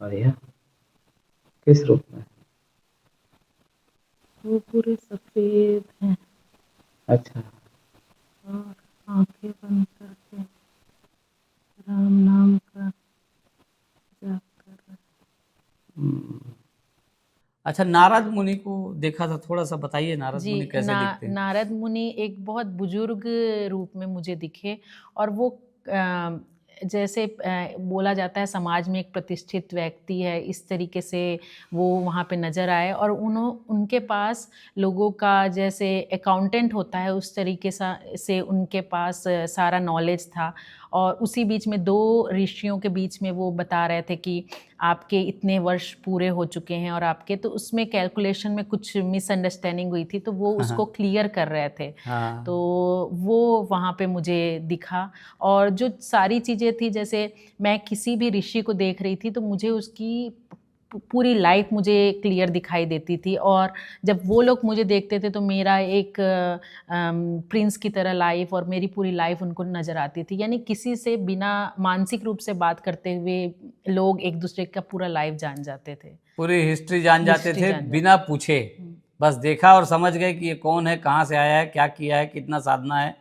बढ़िया। किस रूप में? वो पूरे सफेद हैं अच्छा। और आंखें बंद करके राम नाम का जाप कर रहे हैं। अच्छा, नारद मुनि को देखा था, थोड़ा सा बताइए नारद जी, मुनि कैसे दिखते हैं? नारद मुनि एक बहुत बुजुर्ग रूप में मुझे दिखे और वो जैसे बोला जाता है समाज में एक प्रतिष्ठित व्यक्ति है, इस तरीके से वो वहाँ पे नज़र आए। और उनके पास लोगों का जैसे अकाउंटेंट होता है उस तरीके से उनके पास सारा नॉलेज था। और उसी बीच में 2 ऋषियों के बीच में वो बता रहे थे कि आपके इतने वर्ष पूरे हो चुके हैं और आपके, तो उसमें कैलकुलेशन में कुछ मिसअंडरस्टैंडिंग हुई थी, तो वो उसको क्लियर कर रहे थे। हाँ। तो वो वहाँ पे मुझे दिखा। और जो सारी चीज़ें थी, जैसे मैं किसी भी ऋषि को देख रही थी तो मुझे उसकी पूरी लाइफ मुझे क्लियर दिखाई देती थी। और जब वो लोग मुझे देखते थे तो मेरा एक प्रिंस की तरह लाइफ और मेरी पूरी लाइफ उनको नज़र आती थी। यानी किसी से बिना मानसिक रूप से बात करते हुए लोग एक दूसरे का पूरा लाइफ जान जाते थे, पूरी हिस्ट्री जान जाते हिस्ट्री थे जान बिना पूछे। बस देखा और समझ गए कि ये कौन है, कहाँ से आया है, क्या किया है, कितना साधना है,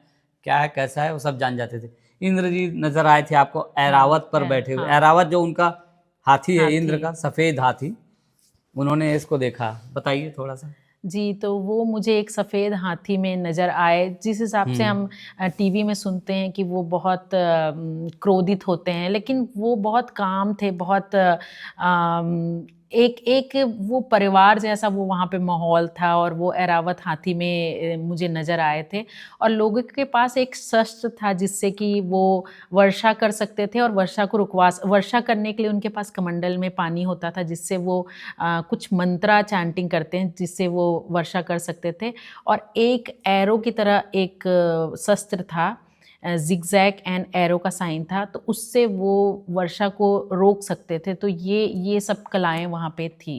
क्या है, कैसा है, वो सब जान जाते थे। इंद्र जी नजर आए थे आपको ऐरावत पर बैठे हुए। ऐरावत जो उनका हाथी है, इंद्र का सफ़ेद हाथी, उन्होंने इसको देखा। बताइए थोड़ा सा। जी, तो वो मुझे एक सफ़ेद हाथी में नज़र आए। जिस हिसाब से हम टीवी में सुनते हैं कि वो बहुत क्रोधित होते हैं, लेकिन वो बहुत काम थे, बहुत एक वो परिवार जैसा वो वहाँ पे माहौल था। और वो ऐरावत हाथी में मुझे नज़र आए थे। और लोगों के पास एक शस्त्र था जिससे कि वो वर्षा कर सकते थे और वर्षा को वर्षा करने के लिए उनके पास कमंडल में पानी होता था, जिससे वो कुछ मंत्रा चैंटिंग करते हैं जिससे वो वर्षा कर सकते थे। और एक एरो की तरह एक शस्त्र था, जिगजैग एंड एरो का साइन था, तो उससे वो वर्षा को रोक सकते थे। तो ये सब कलाएं वहाँ पे थी।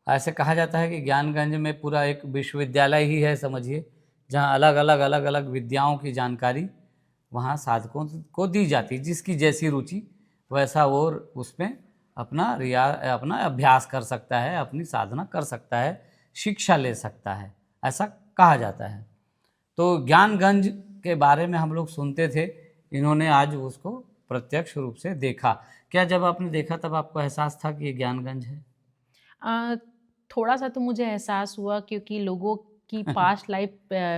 ऐसे कहा जाता है कि ज्ञानगंज में पूरा एक विश्वविद्यालय ही है, समझिए, जहाँ अलग अलग विद्याओं की जानकारी वहाँ साधकों को दी जाती है। जिसकी जैसी रुचि वैसा वो उसमें अपना अभ्यास कर सकता है, अपनी साधना कर सकता है, शिक्षा ले सकता है, ऐसा कहा जाता है। तो ज्ञानगंज के बारे में हम लोग सुनते थे, इन्होंने आज उसको प्रत्यक्ष रूप से देखा। क्या जब आपने देखा तब आपको एहसास था कि ये ज्ञानगंज है? थोड़ा सा तो मुझे एहसास हुआ, क्योंकि लोगों की पास्ट लाइफ,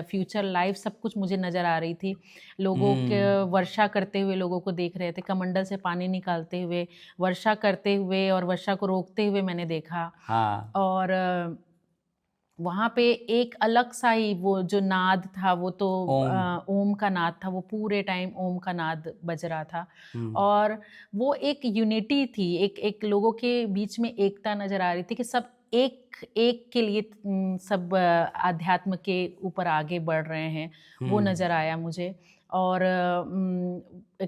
फ्यूचर लाइफ, सब कुछ मुझे नज़र आ रही थी। लोगों के वर्षा करते हुए लोगों को देख रहे थे, कमंडल से पानी निकालते हुए, वर्षा करते हुए और वर्षा को रोकते हुए मैंने देखा। हाँ। और वहाँ पे एक अलग सा ही वो जो नाद था, वो तो ओम का नाद था। वो पूरे टाइम ओम का नाद बज रहा था। और वो एक यूनिटी थी, एक लोगों के बीच में एकता नज़र आ रही थी कि सब एक के लिए सब आध्यात्म के ऊपर आगे बढ़ रहे हैं, वो नज़र आया मुझे। और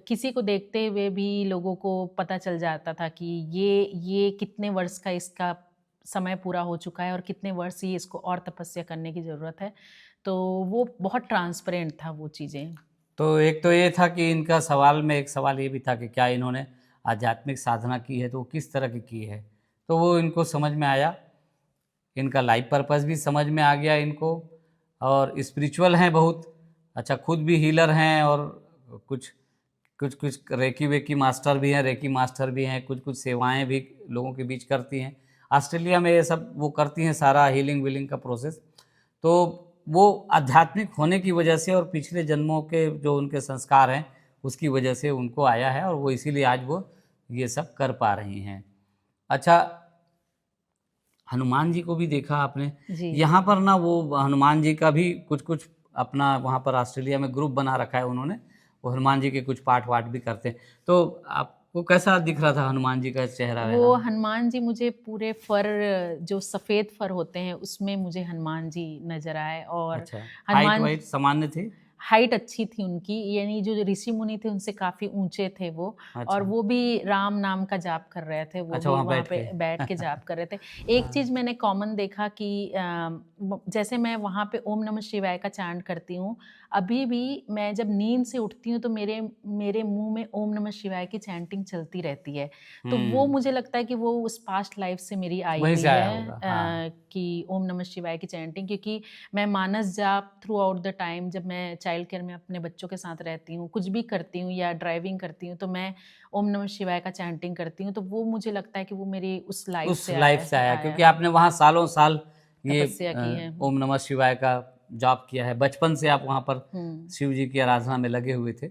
किसी को देखते हुए भी लोगों को पता चल जाता था कि ये कितने वर्ष का इसका समय पूरा हो चुका है और कितने वर्ष ही इसको और तपस्या करने की ज़रूरत है। तो वो बहुत ट्रांसपेरेंट था वो चीज़ें। तो एक तो ये था कि इनका सवाल में एक सवाल ये भी था कि क्या इन्होंने आध्यात्मिक साधना की है, तो वो किस तरह की है। तो वो इनको समझ में आया, इनका लाइफ पर्पस भी समझ में आ गया इनको, और स्पिरिचुअल हैं बहुत। अच्छा, खुद भी हीलर हैं और कुछ रेकी वेकी मास्टर भी हैं, रेकी मास्टर भी हैं, कुछ सेवाएं भी लोगों के बीच करती हैं। ऑस्ट्रेलिया में ये सब वो करती हैं, सारा हीलिंग वीलिंग का प्रोसेस। तो वो आध्यात्मिक होने की वजह से और पिछले जन्मों के जो उनके संस्कार हैं उसकी वजह से उनको आया है, और वो इसीलिए आज वो ये सब कर पा रही हैं। अच्छा, हनुमान जी को भी देखा आपने जी। यहाँ पर ना, वो हनुमान जी का भी कुछ अपना वहाँ पर ऑस्ट्रेलिया में ग्रुप बना रखा है उन्होंने, वो हनुमान जी के कुछ पाठ वाठ भी करते हैं। तो आपको कैसा दिख रहा था हनुमान जी का चेहरा? वो हनुमान जी मुझे पूरे फर, जो सफ़ेद फर होते हैं, उसमें मुझे हनुमान जी नज़र आए। और अच्छा, हनुमान हाइट सामान्य थी? हाइट अच्छी थी उनकी, यानी जो ऋषि मुनि थे उनसे काफ़ी ऊंचे थे वो। अच्छा। और वो भी राम नाम का जाप कर रहे थे, वो अच्छा, भी वहाँ वहाँ बैठ पे के। बैठ के जाप कर रहे थे। एक चीज़ मैंने कॉमन देखा कि जैसे मैं वहाँ पे ओम नमः शिवाय का चैंट करती हूँ, अभी भी मैं जब नींद से उठती हूँ तो मेरे मुंह में ओम नमः शिवाय की चैंटिंग चलती रहती है। तो वो मुझे लगता है कि वो उस पास्ट लाइफ से मेरी आई वहीं हुई से आया है, होगा। हाँ। कि ओम नमः शिवाय की चैंटिंग। क्योंकि मैं मानस जाप थ्रू आउट द टाइम, जब मैं चाइल्ड केयर में अपने बच्चों के साथ रहती हूँ, कुछ भी करती हूँ या ड्राइविंग करती हूँ, तो मैं ओम नमः शिवाय का चैंटिंग करती हूँ। तो वो मुझे लगता है कि वो मेरी उस लाइफ से आया क्योंकि है, आपने वहाँ सालों साल ये तपस्या की है। ओम नमः शिवाय का जाप किया है, बचपन से आप वहाँ पर शिव जी की आराधना में लगे हुए थे।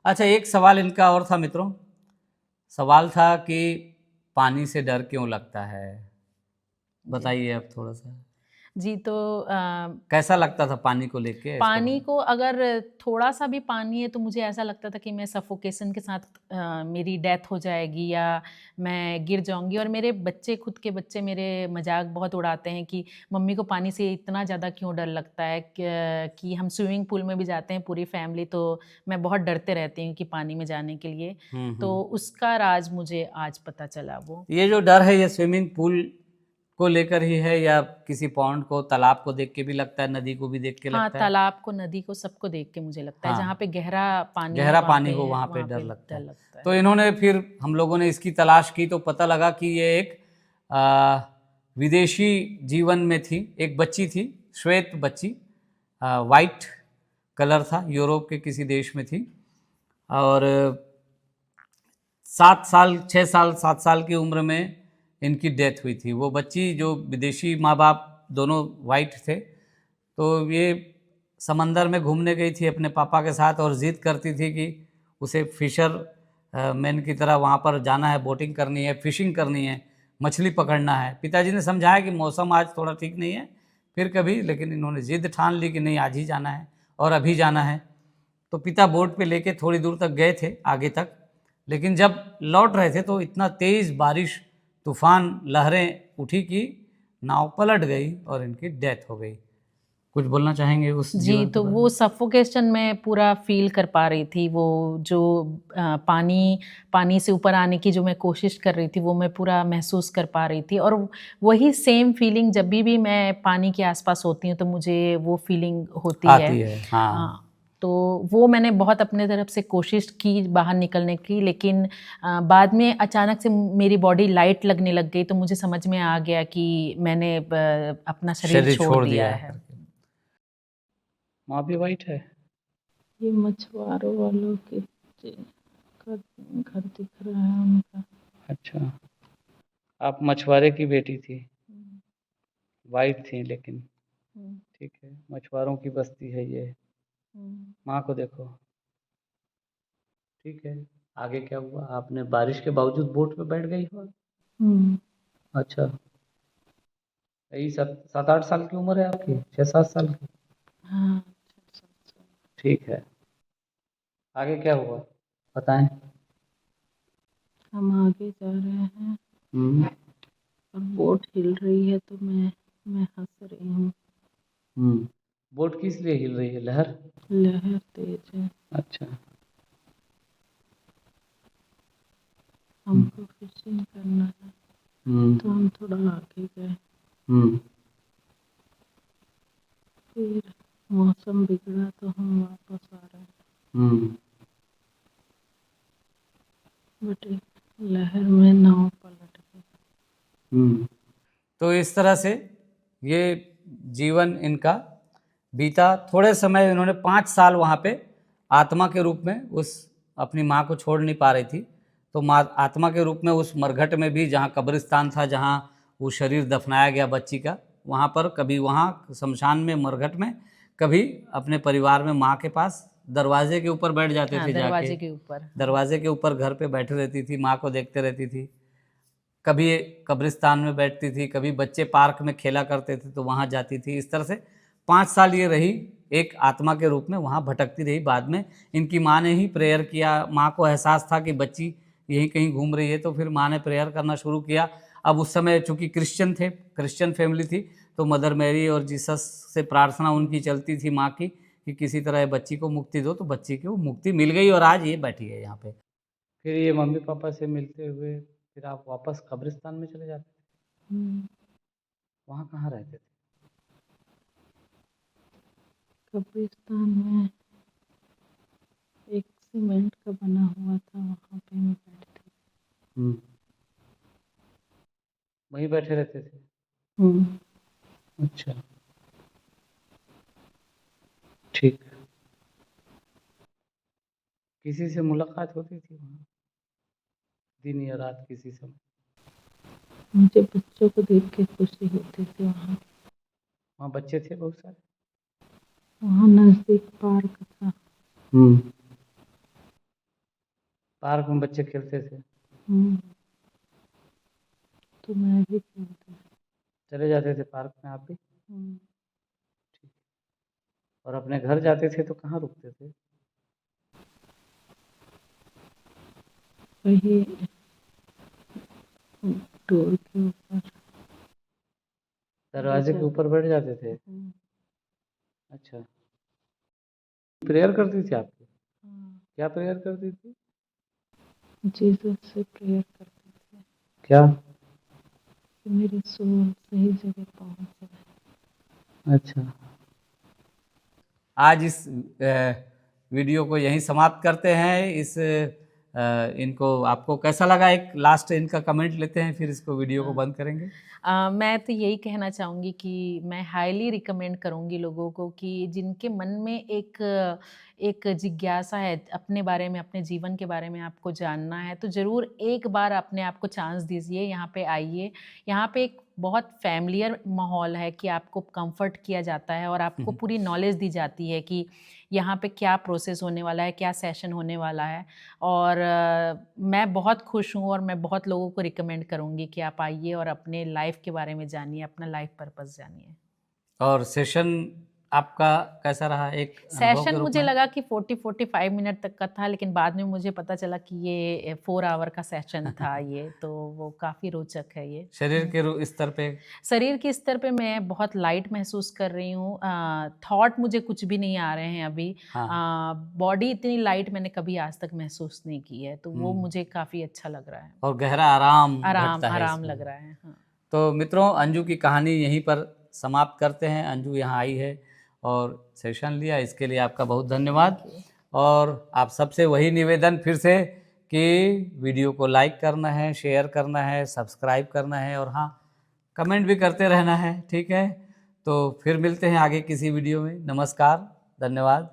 अच्छा, एक सवाल इनका और था मित्रों। सवाल था कि पानी से डर क्यों लगता है, बताइए अब थोड़ा सा। जी, तो कैसा लगता था पानी को लेके इसका पानी मतलब? को अगर थोड़ा सा भी पानी है तो मुझे ऐसा लगता था कि मैं सफोकेशन के साथ मेरी डेथ हो जाएगी या मैं गिर जाऊंगी। और मेरे बच्चे, खुद के बच्चे मेरे मजाक बहुत उड़ाते हैं कि मम्मी को पानी से इतना ज़्यादा क्यों डर लगता है, कि हम स्विमिंग पूल में भी जाते हैं पूरी फैमिली, तो मैं बहुत डरते रहती हूँ कि पानी में जाने के लिए। तो उसका राज मुझे आज पता चला। वो ये जो डर है ये स्विमिंग पूल को लेकर ही है या किसी पॉन्ड को, तालाब को देख के भी लगता है, नदी को भी देख के हाँ, लगता है? तालाब को, नदी को, सबको देख के मुझे लगता है हाँ, जहाँ पे गहरा पानी है गहरा पानी हो वहाँ पे डर लगता डर है। लगता तो है। इन्होंने फिर, हम लोगों ने इसकी तलाश की तो पता लगा कि ये एक विदेशी जीवन में थी, एक बच्ची थी, श्वेत बच्ची, वाइट कलर था, यूरोप के किसी देश में थी। और 6 साल 7 साल की उम्र में इनकी डेथ हुई थी। वो बच्ची, जो विदेशी माँ बाप दोनों वाइट थे, तो ये समंदर में घूमने गई थी अपने पापा के साथ और ज़िद करती थी कि उसे फिशर मैन की तरह वहाँ पर जाना है, बोटिंग करनी है, फिशिंग करनी है, मछली पकड़ना है। पिताजी ने समझाया कि मौसम आज थोड़ा ठीक नहीं है, फिर कभी, लेकिन इन्होंने ज़िद ठान ली कि नहीं, आज ही जाना है और अभी जाना है। तो पिता बोट पे लेके थोड़ी दूर तक गए थे, आगे तक, लेकिन जब लौट रहे थे तो इतना तेज़ बारिश, तूफान, लहरें उठी कि नाव पलट गई और इनकी डेथ हो गई। कुछ बोलना चाहेंगे उस जी, जीवन के तो बारे वो में? सफोकेशन मैं पूरा फ़ील कर पा रही थी। वो जो पानी से ऊपर आने की जो मैं कोशिश कर रही थी, वो मैं पूरा महसूस कर पा रही थी। और वही सेम फीलिंग जब भी मैं पानी के आसपास होती हूँ तो मुझे वो फीलिंग होती है। आती है, हाँ। हाँ, तो वो मैंने बहुत अपने तरफ से कोशिश की बाहर निकलने की, लेकिन बाद में अचानक से मेरी बॉडी लाइट लगने लग गई, तो मुझे समझ में आ गया कि मैंने अपना शरीर शरीर छोड़ छोड़ दिया दिया है। करके। माँ भी वाइट है? ये मछुआरों वालों के घर घर दिख रहा है उनका। अच्छा, आप मछुआरे की बेटी थी, वाइट थी लेकिन, ठीक है, मछुआरों की बस्ती है ये। माँ को देखो, ठीक है। आगे क्या हुआ? आपने बारिश के बावजूद बोट पे बैठ गई हो? हम्म, अच्छा, यही 7 8 साल की उम्र है आपकी, 6 7 साल की? हाँ, ठीक है, आगे क्या हुआ बताएं। हम आगे जा रहे हैं हम्म और बोट हिल रही है तो मैं हंस रही हूँ। बोट किस लिए हिल रही है? लहर? लहर तेज है, अच्छा। हमको फिशिंग करना है तो हम थोड़ा आगे गए। फिर मौसम बिगड़ा तो हम वापस आ रहे हैं, बट एक लहर में नाव पलट गई। तो इस तरह से ये जीवन इनका बीता। थोड़े समय इन्होंने 5 साल वहाँ पे आत्मा के रूप में उस अपनी माँ को छोड़ नहीं पा रही थी, तो माँ आत्मा के रूप में उस मरघट में भी, जहाँ कब्रिस्तान था, जहाँ वो शरीर दफनाया गया बच्ची का, वहाँ पर कभी, वहाँ शमशान में, मरघट में, कभी अपने परिवार में माँ के पास दरवाजे के ऊपर बैठ जाते हाँ, थे, दरवाजे जाके के ऊपर। दरवाजे के ऊपर घर पे बैठे रहती थी, माँ को देखते रहती थी। कभी कब्रिस्तान में बैठती थी, कभी बच्चे पार्क में खेला करते थे तो वहाँ जाती थी। इस तरह से 5 साल ये रही, एक आत्मा के रूप में वहाँ भटकती रही। बाद में इनकी माँ ने ही प्रेयर किया, माँ को एहसास था कि बच्ची यहीं कहीं घूम रही है, तो फिर माँ ने प्रेयर करना शुरू किया। अब उस समय चूँकि क्रिश्चियन थे, क्रिश्चियन फैमिली थी, तो मदर मैरी और जीसस से प्रार्थना उनकी चलती थी माँ की कि किसी तरह बच्ची को मुक्ति दो, तो बच्ची को मुक्ति मिल गई और आज ये बैठी है यहाँ पे। फिर ये मम्मी पापा से मिलते हुए फिर आप वापस कब्रिस्तान में चले जाते थे? वहाँ कहाँ रहते थे? कब्रिस्तान में एक सीमेंट का बना हुआ था, वहाँ पे मैं बैठती थी। वहीं बैठे रहते थे? अच्छा, ठीक। किसी से मुलाकात होती थी वहाँ, दिन या रात, किसी समय? मुझे बच्चों को देख के खुशी होती थी। वहाँ बच्चे थे बहुत सारे? वहाँ नज़दीक पार्क था। पार्क में बच्चे खेलते थे, तो मैं भी खेलती थी। चले जाते थे पार्क में आप भी? हम्म, और अपने घर जाते थे तो कहाँ रुकते थे? वही डोर के ऊपर। दरवाजे के ऊपर बैठ जाते थे? हम्म, अच्छा, प्रेयर करती थी आपकी? हाँ, क्या प्रेयर करती थी? जीसस से प्रेयर करते थे क्या? कि मेरी सोल सही जगह पहुंच जाए। अच्छा, आज इस वीडियो को यहीं समाप्त करते हैं। इनको आपको कैसा लगा, एक लास्ट इनका कमेंट लेते हैं, फिर इसको वीडियो को बंद करेंगे। मैं तो यही कहना चाहूँगी कि मैं हाईली रिकमेंड करूँगी लोगों को कि जिनके मन में एक जिज्ञासा है अपने बारे में, अपने जीवन के बारे में आपको जानना है, तो ज़रूर एक बार अपने आप को चांस दीजिए, यहाँ पे आइए। यहाँ पे एक बहुत फैमिलियर माहौल है कि आपको कंफर्ट किया जाता है और आपको पूरी नॉलेज दी जाती है कि यहाँ पे क्या प्रोसेस होने वाला है, क्या सेशन होने वाला है। और मैं बहुत खुश हूँ और मैं बहुत लोगों को रिकमेंड करूँगी कि आप आइए और अपने लाइफ के बारे में जानिए, अपना लाइफ पर्पस जानिए। और सेशन आपका कैसा रहा एक अनुभव के सेशन रूप मुझे में? लगा कि 40-45 मिनट तक का था, लेकिन बाद में मुझे पता चला कि ये 4 आवर का सेशन था ये, तो वो काफ़ी रोचक है ये। शरीर के स्तर पे? शरीर के स्तर पे मैं बहुत लाइट महसूस कर रही हूँ। थॉट मुझे कुछ भी नहीं आ रहे हैं अभी। हाँ। बॉडी इतनी लाइट मैंने कभी आज तक महसूस नहीं की है, तो वो मुझे काफ़ी अच्छा लग रहा है। और गहरा आराम आराम घटता है आराम इसमें। लग रहा है। हाँ। तो मित्रों, अंजू की कहानी यहीं पर समाप्त करते हैं। अंजू यहाँ आई है और सेशन लिया, इसके लिए आपका बहुत धन्यवाद। और आप सबसे वही निवेदन फिर से कि वीडियो को लाइक करना है, शेयर करना है, सब्सक्राइब करना है और हाँ, कमेंट भी करते रहना है, ठीक है? तो फिर मिलते हैं आगे किसी वीडियो में। नमस्कार, धन्यवाद।